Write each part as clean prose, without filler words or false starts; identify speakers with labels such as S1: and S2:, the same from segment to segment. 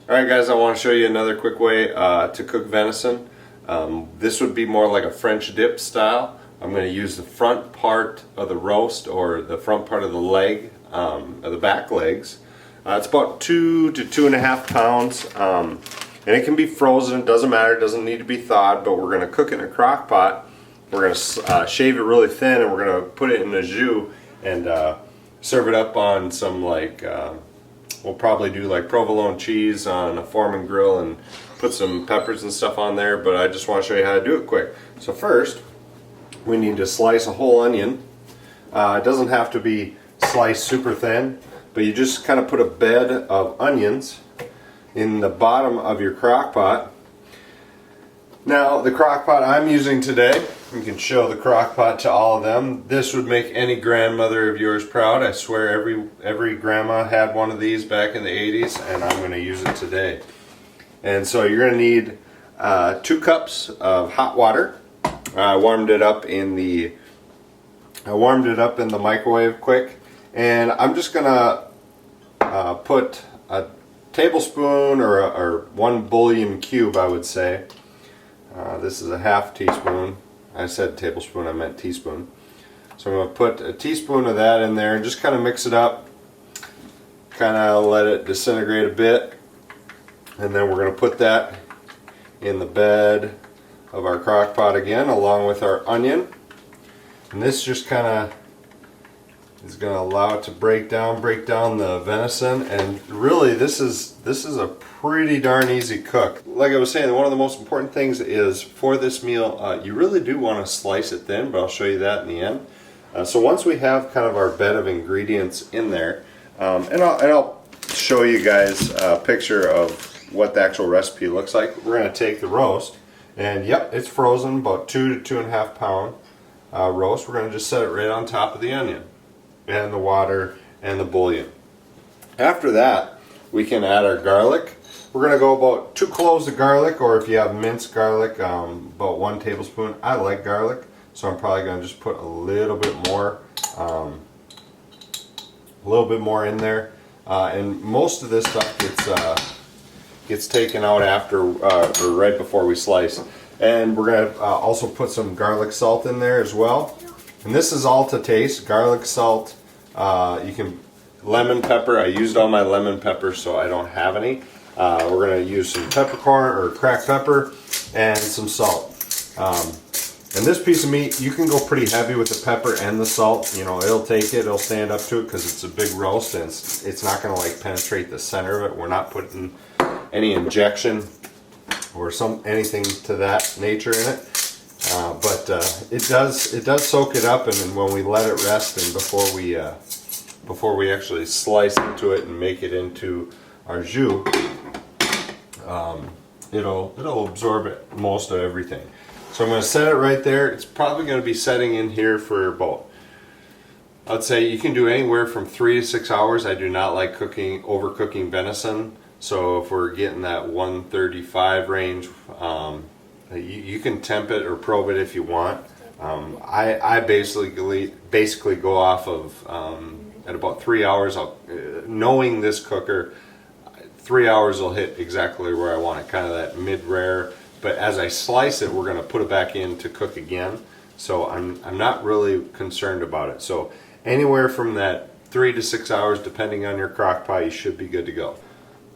S1: Alright guys, I want to show you another quick way to cook venison. This would be more like a French dip style. I'm going to use the front part of the roast, or the front part of the leg, of the back legs. It's about 2 to 2.5 pounds, and it can be frozen. It doesn't matter, it doesn't need to be thawed, but we're going to cook it in a crock pot. We're going to shave it really thin, and we're going to put it in a jus and serve it up on some we'll probably do like provolone cheese on a Foreman grill and put some peppers and stuff on there, but I just want to show you how to do it quick. So first, we need to slice a whole onion. It doesn't have to be sliced super thin, but you just kind of put a bed of onions in the bottom of your crock pot. Now, the crock pot I'm using today, you can show the crock pot to all of them. This would make any grandmother of yours proud. I swear every grandma had one of these back in the 80s, and I'm going to use it today. And so you're going to need 2 cups of hot water. I warmed it up in the microwave quick, and I'm just going to put a tablespoon or 1 bouillon cube, I would say. This is a half teaspoon. I said tablespoon, I meant teaspoon. So I'm going to put a teaspoon of that in there and just kind of mix it up. Kind of let it disintegrate a bit. And then we're going to put that in the bed of our crock pot again, along with our onion. And this just kind of is going to allow it to break down the venison, and really this is a pretty darn easy cook. Like I was saying, one of the most important things is for this meal, you really do want to slice it thin, but I'll show you that in the end. So once we have kind of our bed of ingredients in there, and I'll show you guys a picture of what the actual recipe looks like. We're going to take the roast, and yep, it's frozen, about 2 to 2.5 pound roast. We're going to just set it right on top of the onion and the water and the bouillon. After that, we can add our garlic. We're going to go about 2 cloves of garlic, or if you have minced garlic, about 1 tablespoon. I like garlic, so I'm probably going to just put a little bit more in there. And most of this stuff gets taken out after or right before we slice. And we're going to also put some garlic salt in there as well. And this is all to taste. Garlic, salt, you can lemon pepper. I used all my lemon pepper, so I don't have any. We're going to use some peppercorn or cracked pepper and some salt. And this piece of meat, you can go pretty heavy with the pepper and the salt. You know, it'll take it, it'll stand up to it because it's a big roast, and it's not going to like penetrate the center of it. We're not putting any injection or anything to that nature in it. But it does soak it up, and then when we let it rest and before we actually slice into it and make it into our jus, it'll absorb most of everything. So I'm going to set it right there. It's probably going to be setting in here for about, I'd say you can do anywhere from 3 to 6 hours. I do not like overcooking venison. So if we're getting that 135 range, you can temp it or probe it if you want. I basically go off of at about 3 hours. Knowing this cooker, 3 hours will hit exactly where I want it, kind of that mid-rare. But as I slice it, we're going to put it back in to cook again. So I'm not really concerned about it. So anywhere from that 3 to 6 hours, depending on your crock pot, you should be good to go.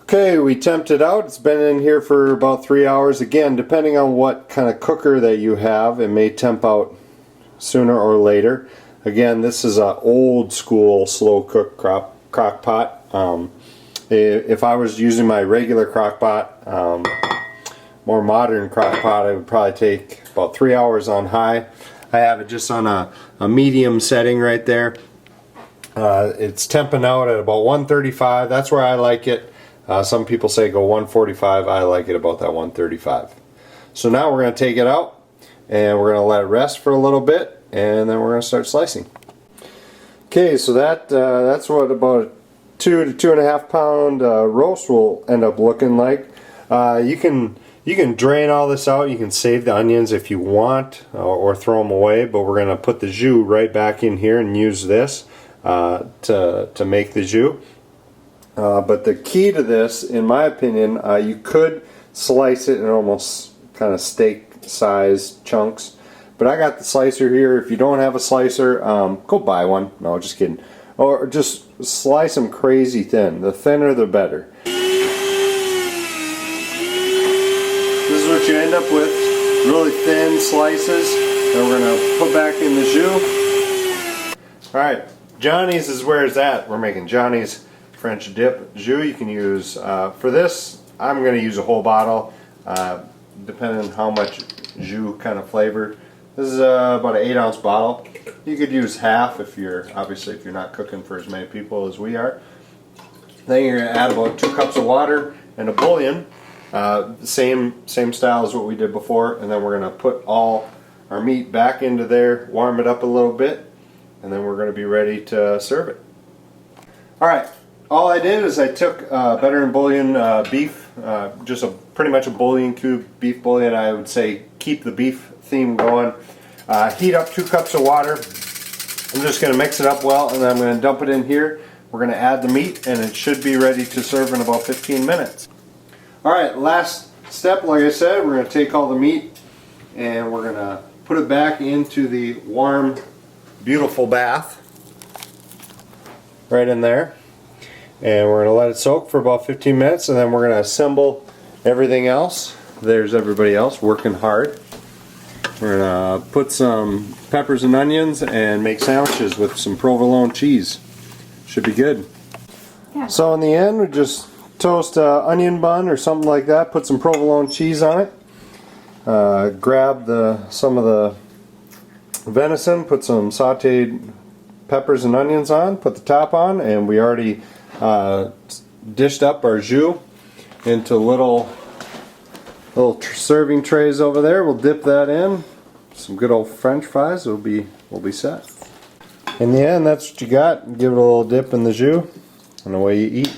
S1: Okay, we temped it out. It's been in here for about 3 hours. Again, depending on what kind of cooker that you have, it may temp out sooner or later. Again, this is an old school slow cook crock pot. If I was using my regular crock pot, more modern crock pot, it would probably take about 3 hours on high. I have it just on a medium setting right there. It's temping out at about 135. That's where I like it. Some people say go 145. I like it about that 135. So now we're going to take it out and we're going to let it rest for a little bit, and then we're going to start slicing. Okay, so that's what about a 2 to 2.5 pound roast will end up looking like. You can drain all this out. You can save the onions if you want, or throw them away, but we're going to put the jus right back in here and use this to make the jus.
S2: But the key to this, in my opinion, you could slice it in almost kind of steak size chunks. But I got the slicer here. If you don't have a slicer, go buy one. No, just kidding. Or just slice them crazy thin. The thinner, the better. This is what you end up with. Really thin slices that we're going to put back in the jus. Alright, Johnny's is where it's at. We're making Johnny's French dip jus. You can use, for this, I'm going to use a whole bottle, depending on how much jus kind of flavor. This is about an 8-ounce bottle. You could use half if you're, obviously, if you're not cooking for as many people as we are. Then you're going to add about 2 cups of water and a bouillon. Same style as what we did before. And then we're going to put all our meat back into there, warm it up a little bit, and then we're going to be ready to serve it. Alright, all I did is I took better and bouillon beef, just pretty much a bouillon cube, beef bouillon. I would say keep the beef theme going. Heat up 2 cups of water. I'm just going to mix it up well, and then I'm going to dump it in here. We're going to add the meat, and it should be ready to serve in about 15 minutes. Alright, last step, like I said, we're going to take all the meat and we're going to put it back into the warm, beautiful bath. Right in there. And we're going to let it soak for about 15 minutes, and then we're going to assemble everything else. There's everybody else working hard. We're going to put some peppers and onions and make sandwiches with some provolone cheese. Should be good. Yeah. So in the end, we just toast an onion bun or something like that, put some provolone cheese on it, grab some of the venison, put some sauteed peppers and onions on, put the top on, and we already dished up our jus into little serving trays over there. We'll dip that in. Some good old French fries. We'll be set. In the end, that's what you got. Give it a little dip in the jus, and away you eat.